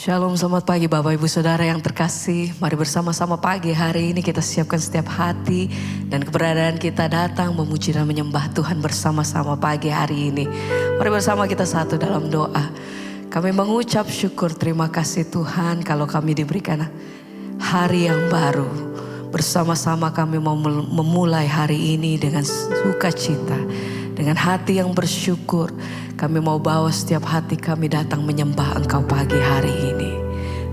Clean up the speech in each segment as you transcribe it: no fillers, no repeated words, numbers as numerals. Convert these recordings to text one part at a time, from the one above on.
Shalom, selamat pagi Bapak Ibu Saudara yang terkasih. Mari bersama-sama pagi hari ini kita siapkan setiap hati dan keberadaan kita datang memuji dan menyembah Tuhan bersama-sama pagi hari ini. Mari bersama kita satu dalam doa. Kami mengucap syukur terima kasih Tuhan kalau kami diberikan hari yang baru. Bersama-sama kami mau memulai hari ini dengan sukacita, dengan hati yang bersyukur. Kami mau bawa setiap hati kami datang menyembah Engkau pagi hari ini.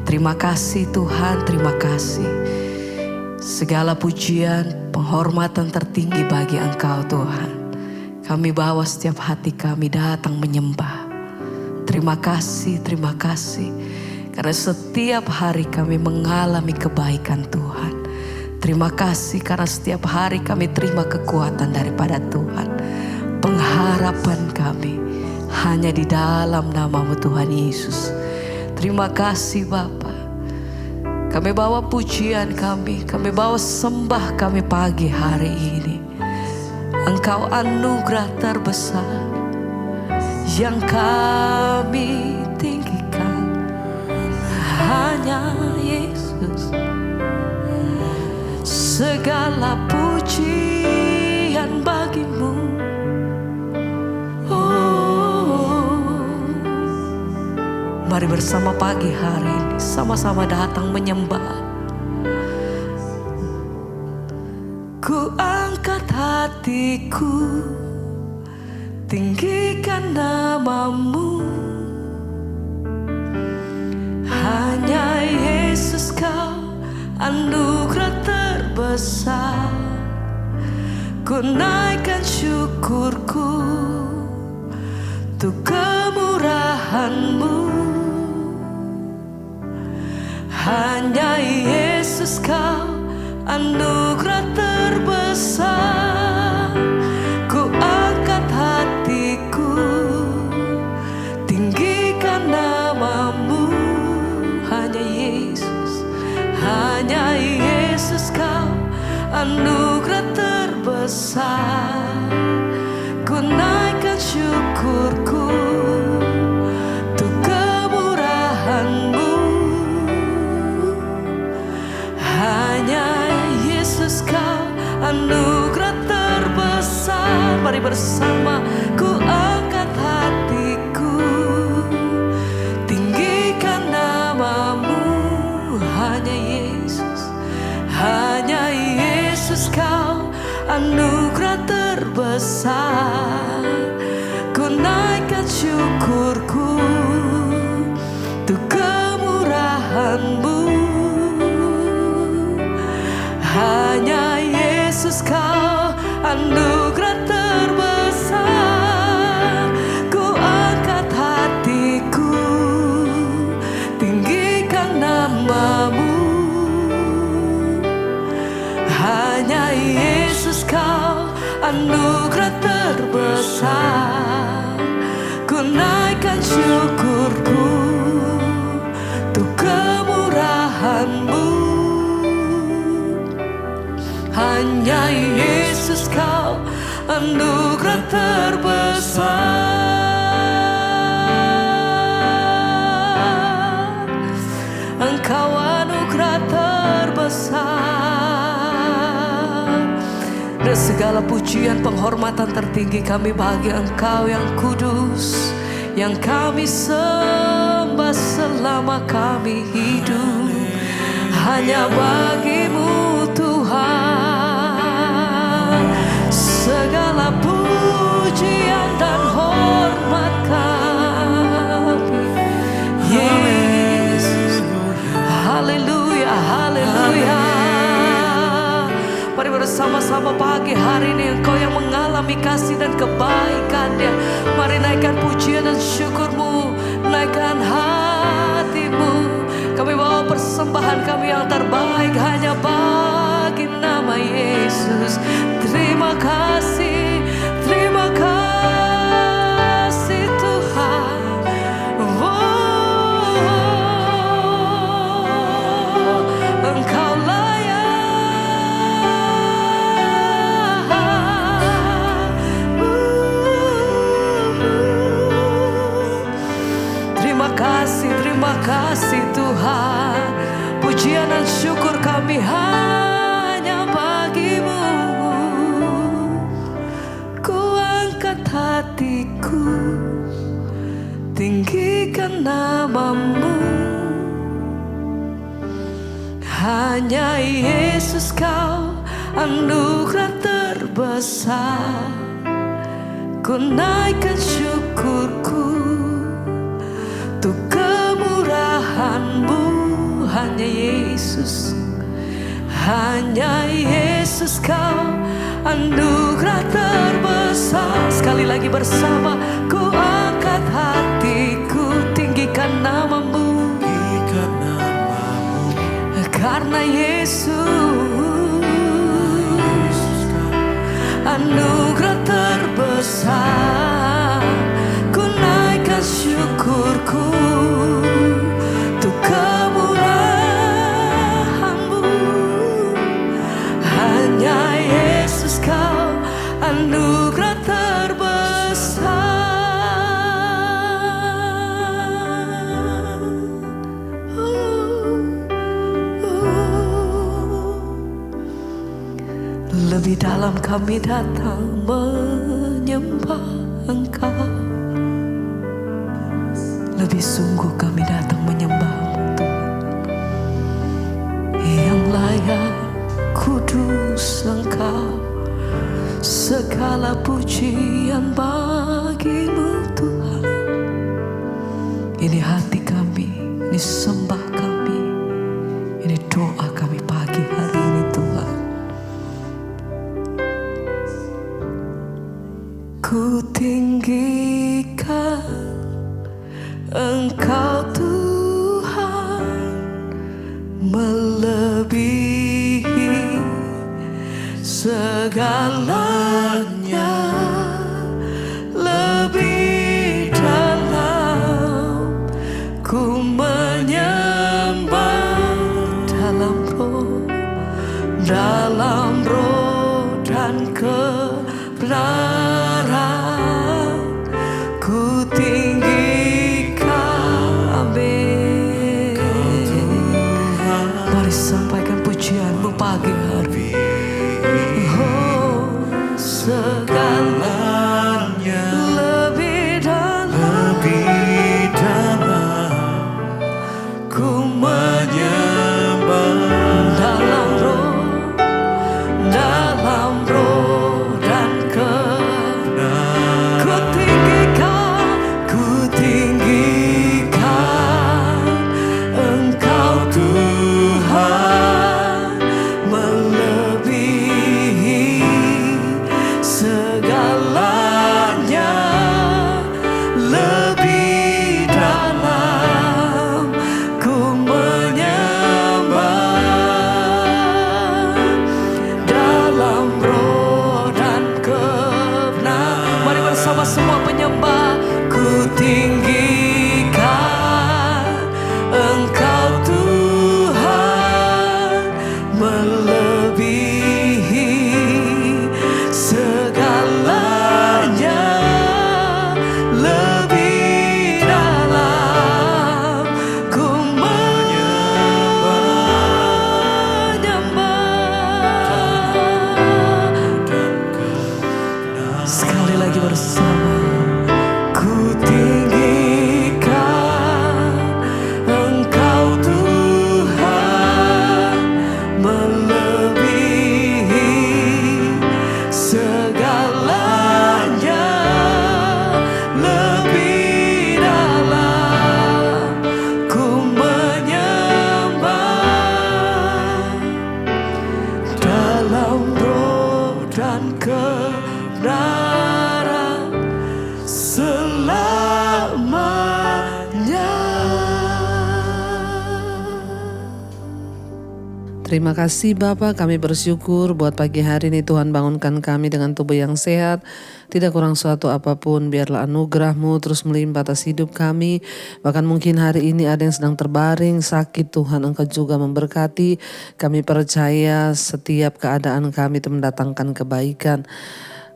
Terima kasih Tuhan, terima kasih. Segala pujian, penghormatan tertinggi bagi Engkau Tuhan. Kami bawa setiap hati kami datang menyembah. Terima kasih, terima kasih. Karena setiap hari kami mengalami kebaikan Tuhan. Terima kasih karena setiap hari kami terima kekuatan daripada Tuhan. Pengharapan kami hanya di dalam nama-Mu Tuhan Yesus. Terima kasih Bapa. Kami bawa pujian kami bawa sembah kami pagi hari ini. Engkau anugerah terbesar yang kami tinggikan, hanya Yesus. Segala pujian bagi-Mu. Mari bersama pagi hari ini sama-sama datang menyembah. Ku angkat hatiku, tinggikan nama-Mu. Hanya Yesus Kau anugerah terbesar. Ku naikkan syukurku untuk kemurahan-Mu. Hanya Yesus Kau anugerah terbesar. Ku angkat hatiku, tinggikan nama-Mu. Hanya Yesus, hanya Yesus Kau anugerah terbesar. Ku naikkan syukurku untuk kemurahan-Mu. Hanya Yesus Kau anugerah terbesar. Mari bersama ku angkat hatiku, tinggikan nama-Mu. Hanya Yesus, hanya Yesus Kau anugerah terbesar. Ku naikkan syukurku untuk kemurahan-Mu. Hanya Yesus Kau anugerah terbesar. Ku angkat hatiku, tinggikan nama-Mu. Hanya Yesus Kau anugerah terbesar. Ku naikkan syukurku untuk kemurahan-Mu. Hanya Yesus Kau anugerah terbesar. Engkau anugerah terbesar. Dan segala pujian penghormatan tertinggi kami bagi Engkau yang kudus, yang kami sembah selama kami hidup. Hanya bagi-Mu Tuhan segala pujian dan hormat kami. Yesus, haleluya, haleluya. Mari bersama-sama pagi hari ini Engkau yang mengalami kasih dan kebaikan-Nya. Mari naikkan pujian dan syukur-Mu, naikkan hati-Mu. Kami bawa persembahan kami yang terbaik hanya bagi nama Yesus. Terima kasih, terima kasih Tuhan. Engkau layak. Terima kasih, terima kasih anugerah terbesar. Ku naikkan syukurku untuk kemurahan-Mu. Hanya Yesus, hanya Yesus Kau anugerah terbesar. Sekali lagi bersama, ku angkat hatiku, tinggikan nama-Mu, karena Yesus anugerah terbesar. Ku naikkan syukurku untuk kemurahan-Mu. Hanya Yesus Kau anugerah terbesar. Lebih dalam kami datang menyembah Engkau. Lebih sungguh kami datang menyembah-Mu, Tuhan. Yang layak kudus Engkau, segala pujian bagi-Mu, Tuhan. Ini hati kami, ini sembah kami, ini doa kami pagi hari ini, Tuhan. Ku tinggikan Engkau Tuhan, melebihi segalanya, lebih dalam ku menyembah dalam roh dan kebenaran. Ku tinggikan, amin. Mari sampaikan pujian-Mu pagi hari. Oh, segalanya lebih dalam ku menyembah dalam roh dan kebenaran. Ku tinggikan Engkau Tuhan, melebihi segalanya, lebih dalam ku menyembah dalam roh dan kebenaran. Mari bersama semua penyembah. Ku tinggikan Engkau Tuhan, melebihi segalanya, lebih dalam ku menyembah. Sekali lagi bersama. Ku tinggikan Engkau Tuhan, melebihi segalanya, lebih dalam ku menyembah dalam roh dan kebenaran selamanya. Terima kasih Bapa, kami bersyukur buat pagi hari ini Tuhan bangunkan kami dengan tubuh yang sehat. Tidak kurang suatu apapun, biarlah anugerah-Mu terus melimpah atas hidup kami. Bahkan mungkin hari ini ada yang sedang terbaring, sakit, Tuhan Engkau juga memberkati. Kami percaya setiap keadaan kami itu mendatangkan kebaikan.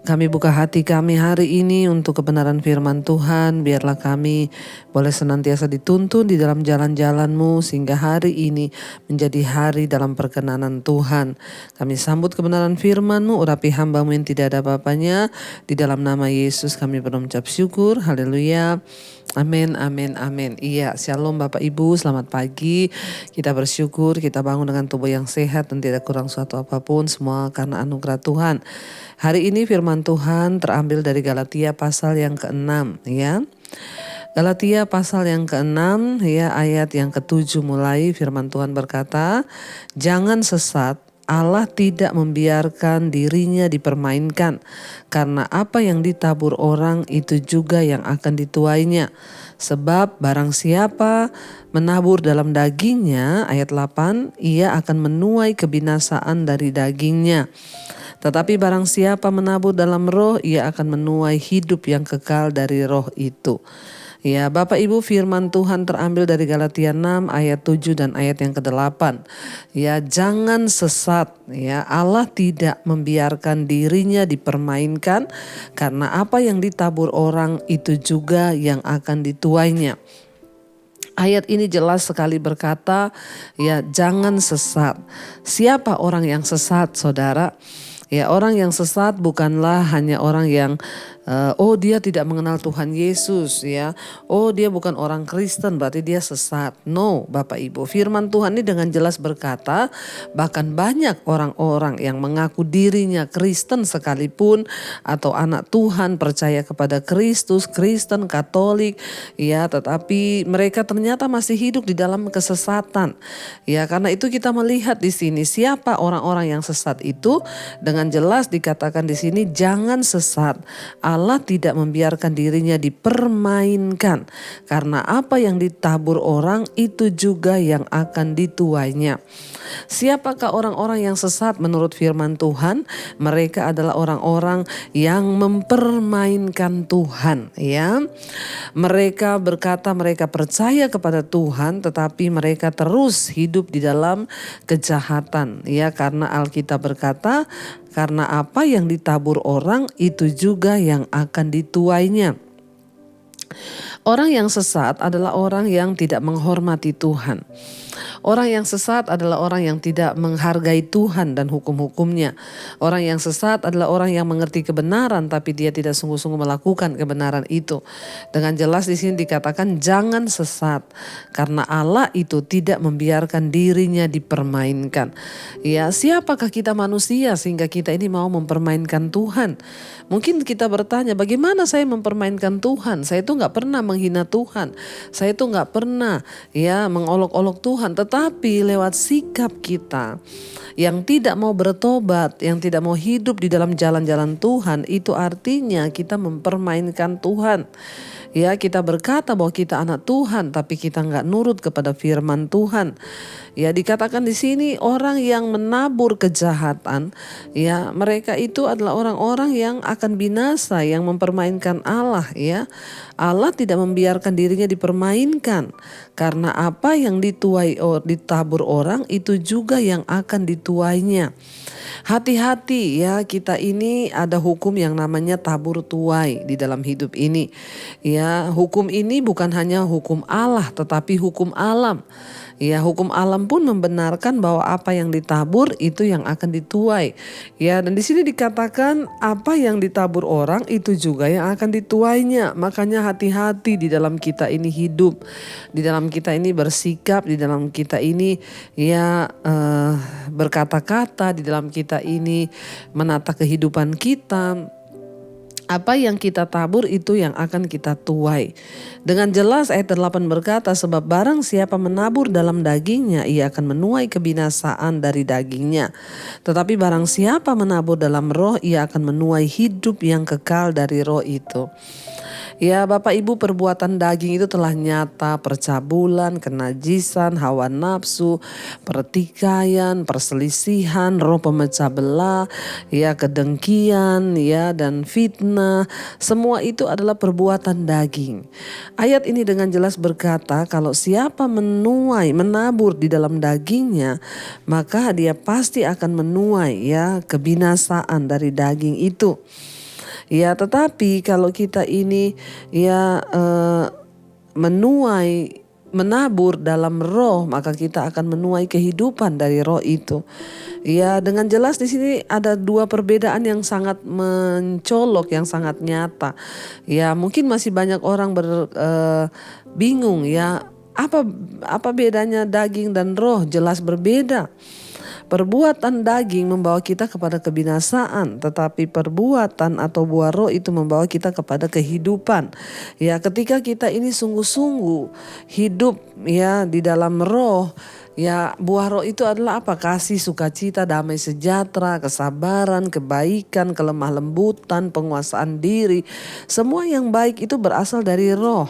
Kami buka hati kami hari ini untuk kebenaran firman Tuhan. Biarlah kami boleh senantiasa dituntun di dalam jalan-jalan-Mu, sehingga hari ini menjadi hari dalam perkenanan Tuhan. Kami sambut kebenaran firman-Mu, urapi hamba-Mu yang tidak ada apa-apanya. Di dalam nama Yesus kami berucap syukur. Haleluya. Amin, amin, amin. Iya, shalom Bapak Ibu, selamat pagi. Kita bersyukur kita bangun dengan tubuh yang sehat dan tidak kurang suatu apapun, semua karena anugerah Tuhan. Hari ini firman Tuhan terambil dari Galatia pasal yang ke-6 ya. Galatia pasal yang ke-6 ya, ayat yang ke-7 mulai firman Tuhan berkata, "Jangan sesat, Allah tidak membiarkan dirinya dipermainkan, karena apa yang ditabur orang itu juga yang akan dituainya. Sebab barang siapa menabur dalam dagingnya," ayat 8, "ia akan menuai kebinasaan dari dagingnya. Tetapi barang siapa menabur dalam roh, ia akan menuai hidup yang kekal dari roh itu." Ya, Bapak Ibu, firman Tuhan terambil dari Galatia 6 ayat 7 dan ayat yang ke-8. Ya, jangan sesat. Ya, Allah tidak membiarkan dirinya dipermainkan, karena apa yang ditabur orang itu juga yang akan dituainya. Ayat ini jelas sekali berkata, ya, jangan sesat. Siapa orang yang sesat, saudara? Ya, orang yang sesat bukanlah hanya orang yang dia tidak mengenal Tuhan Yesus ya. Oh, dia bukan orang Kristen, berarti dia sesat. No, Bapak Ibu. Firman Tuhan ini dengan jelas berkata, bahkan banyak orang-orang yang mengaku dirinya Kristen sekalipun, atau anak Tuhan, percaya kepada Kristus, Kristen, Katolik ya, tetapi mereka ternyata masih hidup di dalam kesesatan. Ya, karena itu kita melihat di sini siapa orang-orang yang sesat itu. Dengan jelas dikatakan di sini, jangan sesat. Allah tidak membiarkan dirinya dipermainkan, karena apa yang ditabur orang itu juga yang akan dituainya. Siapakah orang-orang yang sesat menurut firman Tuhan? Mereka adalah orang-orang yang mempermainkan Tuhan ya. Mereka berkata mereka percaya kepada Tuhan, tetapi mereka terus hidup di dalam kejahatan ya, karena Alkitab berkata, karena apa yang ditabur orang itu juga yang akan dituainya. Orang yang sesat adalah orang yang tidak menghormati Tuhan. Orang yang sesat adalah orang yang tidak menghargai Tuhan dan hukum-hukumnya. Orang yang sesat adalah orang yang mengerti kebenaran tapi dia tidak sungguh-sungguh melakukan kebenaran itu. Dengan jelas di sini dikatakan jangan sesat, karena Allah itu tidak membiarkan dirinya dipermainkan. Ya, siapakah kita manusia sehingga kita ini mau mempermainkan Tuhan? Mungkin kita bertanya, bagaimana saya mempermainkan Tuhan? Saya itu nggak pernah menghina Tuhan. Saya itu nggak pernah ya mengolok-olok Tuhan. Tetapi lewat sikap kita yang tidak mau bertobat, yang tidak mau hidup di dalam jalan-jalan Tuhan, itu artinya kita mempermainkan Tuhan. Ya, kita berkata bahwa kita anak Tuhan, tapi kita nggak nurut kepada firman Tuhan. Ya, dikatakan di sini orang yang menabur kejahatan, ya mereka itu adalah orang-orang yang akan binasa, yang mempermainkan Allah ya. Allah tidak membiarkan dirinya dipermainkan, karena apa yang ditabur orang itu juga yang akan dituainya. Hati-hati ya, kita ini ada hukum yang namanya tabur tuai di dalam hidup ini. Ya, hukum ini bukan hanya hukum Allah tetapi hukum alam. Ya, hukum alam pun membenarkan bahwa apa yang ditabur itu yang akan dituai. Ya, dan di sini dikatakan apa yang ditabur orang itu juga yang akan dituainya. Makanya hati-hati di dalam kita ini hidup, di dalam kita ini bersikap, di dalam kita ini ya berkata-kata, di dalam kita ini menata kehidupan kita. Apa yang kita tabur itu yang akan kita tuai. Dengan jelas ayat 8 berkata, sebab barang siapa menabur dalam dagingnya, ia akan menuai kebinasaan dari dagingnya. Tetapi barang siapa menabur dalam roh, ia akan menuai hidup yang kekal dari roh itu. Ya, Bapak Ibu, perbuatan daging itu telah nyata: percabulan, kenajisan, hawa nafsu, pertikaian, perselisihan, roh pemecah belah, ya kedengkian, ya dan fitnah. Semua itu adalah perbuatan daging. Ayat ini dengan jelas berkata, kalau siapa menabur di dalam dagingnya, maka dia pasti akan menuai ya kebinasaan dari daging itu. Ya, tetapi kalau kita ini ya menuai menabur dalam roh, maka kita akan menuai kehidupan dari roh itu. Ya, dengan jelas di sini ada dua perbedaan yang sangat mencolok, yang sangat nyata. Ya, mungkin masih banyak orang bingung ya, apa bedanya daging dan roh? Jelas berbeda. Perbuatan daging membawa kita kepada kebinasaan, tetapi perbuatan atau buah roh itu membawa kita kepada kehidupan. Ya, ketika kita ini sungguh-sungguh hidup ya di dalam roh, ya buah roh itu adalah apa? Kasih, sukacita, damai sejahtera, kesabaran, kebaikan, kelemah lembutan, penguasaan diri. Semua yang baik itu berasal dari roh.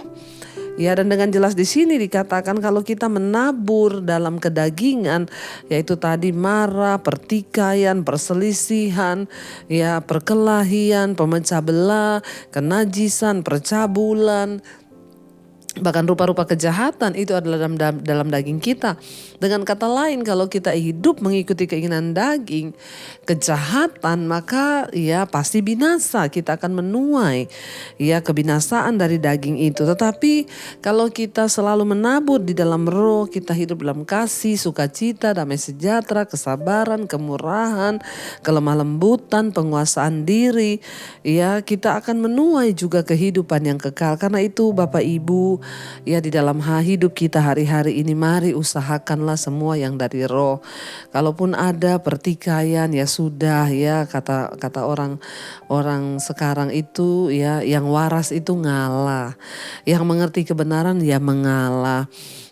Ya, dan dengan jelas di sini dikatakan kalau kita menabur dalam kedagingan, yaitu tadi marah, pertikaian, perselisihan, ya perkelahian, pemecah belah, kenajisan, percabulan, bahkan rupa-rupa kejahatan itu adalah dalam daging kita. Dengan kata lain, kalau kita hidup mengikuti keinginan daging, kejahatan, maka ya pasti binasa. Kita akan menuai ya kebinasaan dari daging itu. Tetapi kalau kita selalu menabur di dalam roh, kita hidup dalam kasih, sukacita, damai sejahtera, kesabaran, kemurahan, kelemah lembutan, penguasaan diri, ya kita akan menuai juga kehidupan yang kekal. Karena itu Bapak Ibu, ya di dalam hidup kita hari-hari ini, mari usahakanlah semua yang dari roh. Kalaupun ada pertikaian, ya sudah ya, kata orang sekarang itu ya, yang waras itu ngalah, yang mengerti kebenaran ya mengalah.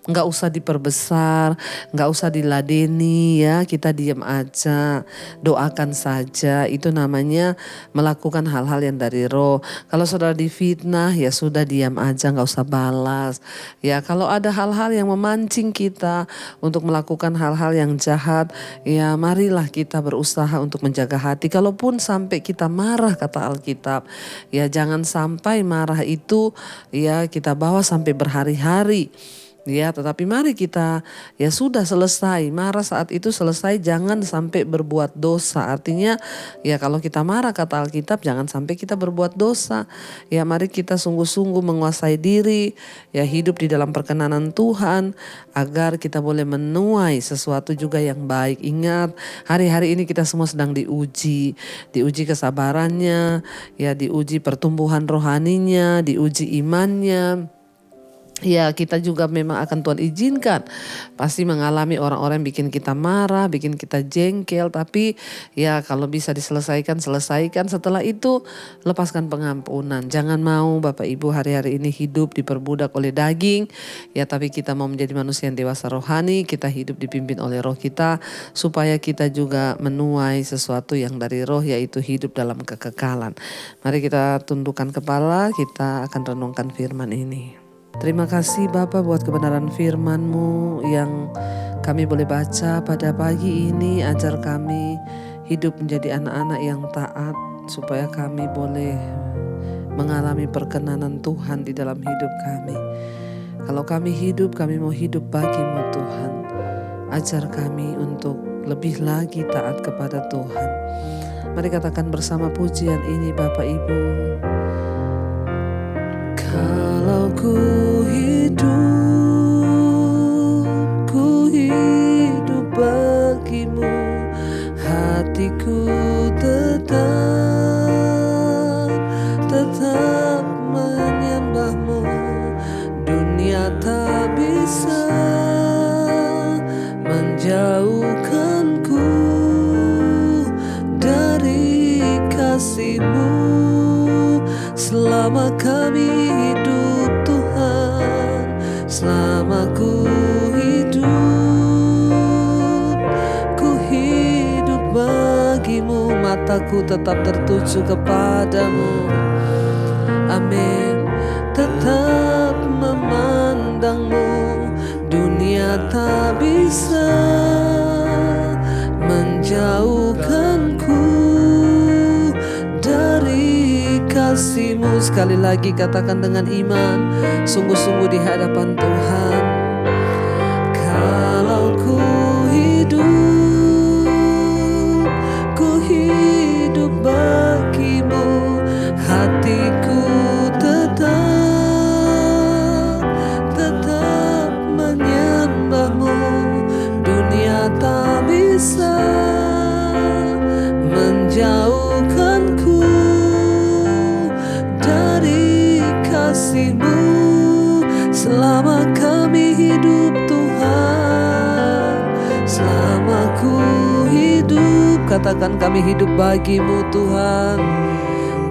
Nggak usah diperbesar, nggak usah diladeni ya, kita diam aja, doakan saja. Itu namanya melakukan hal-hal yang dari roh. Kalau saudara difitnah ya sudah diam aja, nggak usah balas. Ya kalau ada hal-hal yang memancing kita untuk melakukan hal-hal yang jahat, ya marilah kita berusaha untuk menjaga hati. Kalaupun sampai kita marah, kata Alkitab, ya jangan sampai marah itu ya kita bawa sampai berhari-hari. Ya, tetapi mari kita ya sudah selesai, marah saat itu selesai, jangan sampai berbuat dosa. Artinya ya kalau kita marah, kata Alkitab, jangan sampai kita berbuat dosa. Ya mari kita sungguh-sungguh menguasai diri, ya hidup di dalam perkenanan Tuhan, agar kita boleh menuai sesuatu juga yang baik. Ingat, hari-hari ini kita semua sedang diuji kesabarannya, ya diuji pertumbuhan rohaninya, diuji imannya. Ya kita juga memang akan Tuhan izinkan pasti mengalami orang-orang yang bikin kita marah, bikin kita jengkel. Tapi ya kalau bisa diselesaikan, selesaikan. Setelah itu lepaskan pengampunan. Jangan mau Bapak Ibu hari-hari ini hidup diperbudak oleh daging. Ya tapi kita mau menjadi manusia yang dewasa rohani. Kita hidup dipimpin oleh roh kita, supaya kita juga menuai sesuatu yang dari roh, yaitu hidup dalam kekekalan. Mari kita tundukkan kepala, kita akan renungkan firman ini. Terima kasih Bapa buat kebenaran firman-Mu yang kami boleh baca pada pagi ini. Ajar kami hidup menjadi anak-anak yang taat, supaya kami boleh mengalami perkenanan Tuhan di dalam hidup kami. Kalau kami hidup, kami mau hidup bagi-Mu Tuhan. Ajar kami untuk lebih lagi taat kepada Tuhan. Mari katakan bersama pujian ini Bapak Ibu. Kalau ku hidup bagimu, hatiku tetap menyembahmu. Dunia tak bisa menjauhkanku dari kasih-Mu. Selama kami hidup Tuhan, selama ku hidup bagi-Mu, mataku tetap tertuju kepadamu. Amin. Tetap memandang-Mu, dunia tak bisa menjauhkanku dari kasih-Mu. Sekali lagi katakan dengan iman, sungguh-sungguh di hadapan Tuhan. Kalau ku hidup bagi-Mu, hatiku tetap katakan kami hidup bagimu Tuhan.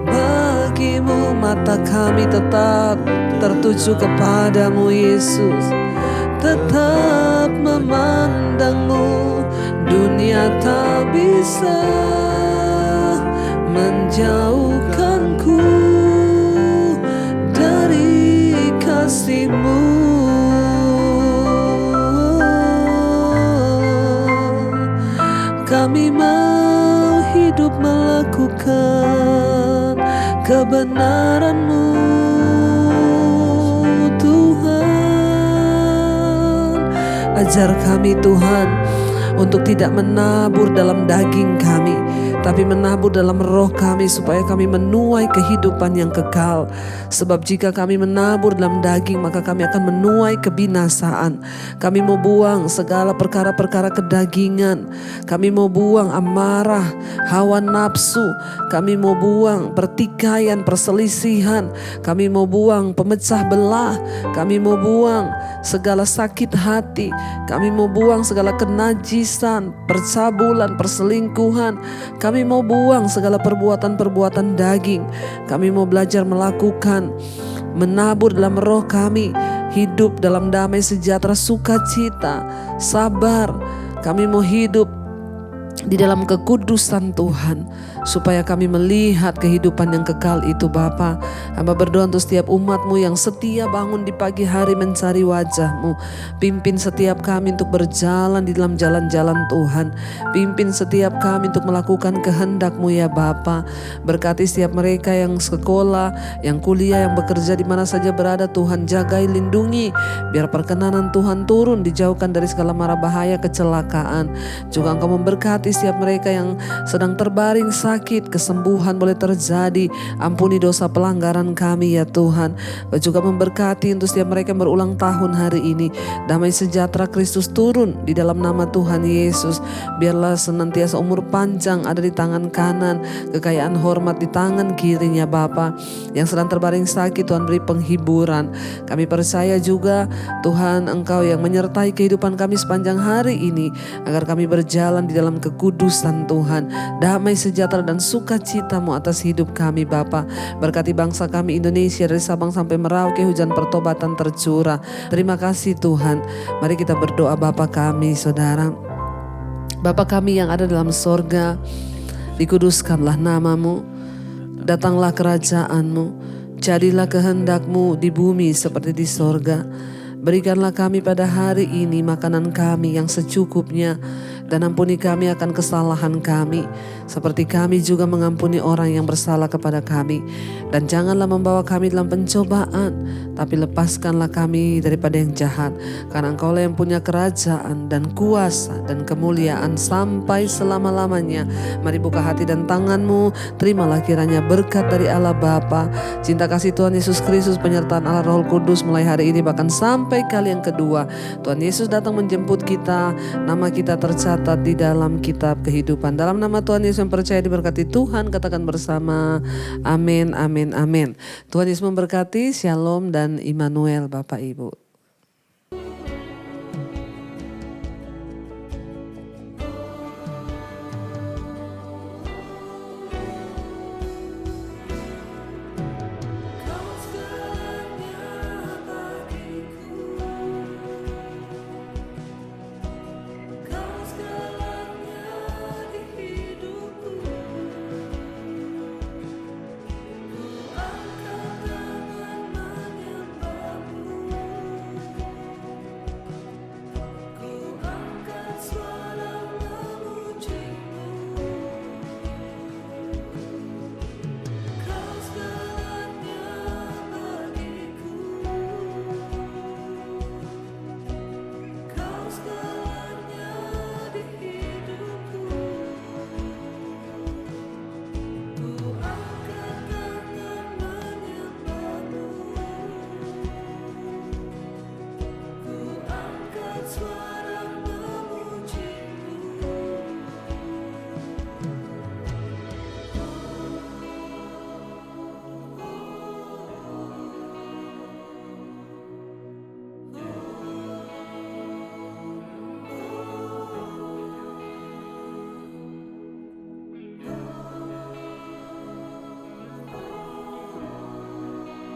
Bagimu mata kami tetap tertuju kepadamu Yesus. Tetap memandangmu, dunia tak bisa menjauhkanku dari kasih-Mu. Kami mau hidup melakukan kebenaran-Mu Tuhan. Ajar kami Tuhan untuk tidak menabur dalam daging kami, tapi menabur dalam roh kami supaya kami menuai kehidupan yang kekal. Sebab jika kami menabur dalam daging, maka kami akan menuai kebinasaan. Kami mau buang segala perkara-perkara kedagingan. Kami mau buang amarah, hawa nafsu. Kami mau buang pertikaian, perselisihan. Kami mau buang pemecah belah. Kami mau buang segala sakit hati. Kami mau buang segala kenajisan, percabulan, perselingkuhan. Kami mau buang segala perbuatan-perbuatan daging. Kami mau belajar melakukan, menabur dalam roh kami, hidup dalam damai sejahtera, sukacita, sabar. Kami mau hidup di dalam kekudusan Tuhan, supaya kami melihat kehidupan yang kekal itu Bapa. Hamba berdoa untuk setiap umat-Mu yang setia bangun di pagi hari mencari wajah-Mu. Pimpin setiap kami untuk berjalan di dalam jalan-jalan Tuhan. Pimpin setiap kami untuk melakukan kehendak-Mu ya Bapa. Berkati setiap mereka yang sekolah, yang kuliah, yang bekerja di mana saja berada Tuhan. Jagai, lindungi, biar perkenanan Tuhan turun, dijauhkan dari segala mara bahaya kecelakaan. Juga Engkau memberkati setiap mereka yang sedang terbaring sakit, kesembuhan boleh terjadi. Ampuni dosa pelanggaran kami ya Tuhan. Juga memberkati untuk setiap mereka yang berulang tahun hari ini. Damai sejahtera Kristus turun di dalam nama Tuhan Yesus. Biarlah senantiasa umur panjang ada di tangan kanan, kekayaan hormat di tangan kirinya Bapa. Yang sedang terbaring sakit Tuhan beri penghiburan. Kami percaya juga Tuhan Engkau yang menyertai kehidupan kami sepanjang hari ini, agar kami berjalan di dalam kekudusan Tuhan. Damai sejahtera dan sukacita-Mu atas hidup kami Bapa. Berkati bangsa kami Indonesia dari Sabang sampai Merauke, hujan pertobatan tercurah. Terima kasih Tuhan. Mari kita berdoa. Bapa kami, Saudara. Bapa kami yang ada dalam sorga, dikuduskanlah nama-Mu, datanglah kerajaan-Mu, jadilah kehendak-Mu di bumi seperti di sorga. Berikanlah kami pada hari ini makanan kami yang secukupnya, dan ampuni kami akan kesalahan kami, seperti kami juga mengampuni orang yang bersalah kepada kami. Dan janganlah membawa kami dalam pencobaan, tapi lepaskanlah kami daripada yang jahat. Karena Engkaulah yang punya kerajaan dan kuasa dan kemuliaan sampai selama-lamanya. Mari buka hati dan tangan-Mu, terimalah kiranya berkat dari Allah Bapa, cinta kasih Tuhan Yesus Kristus, penyertaan Allah Roh Kudus mulai hari ini bahkan sampai kali yang kedua. Tuhan Yesus datang menjemput kita, nama kita tercatat di dalam kitab kehidupan. Dalam nama Tuhan Yesus yang percaya diberkati Tuhan, katakan bersama amin, amin, amin. Tuhan Yesus memberkati. Shalom dan Immanuel Bapak Ibu.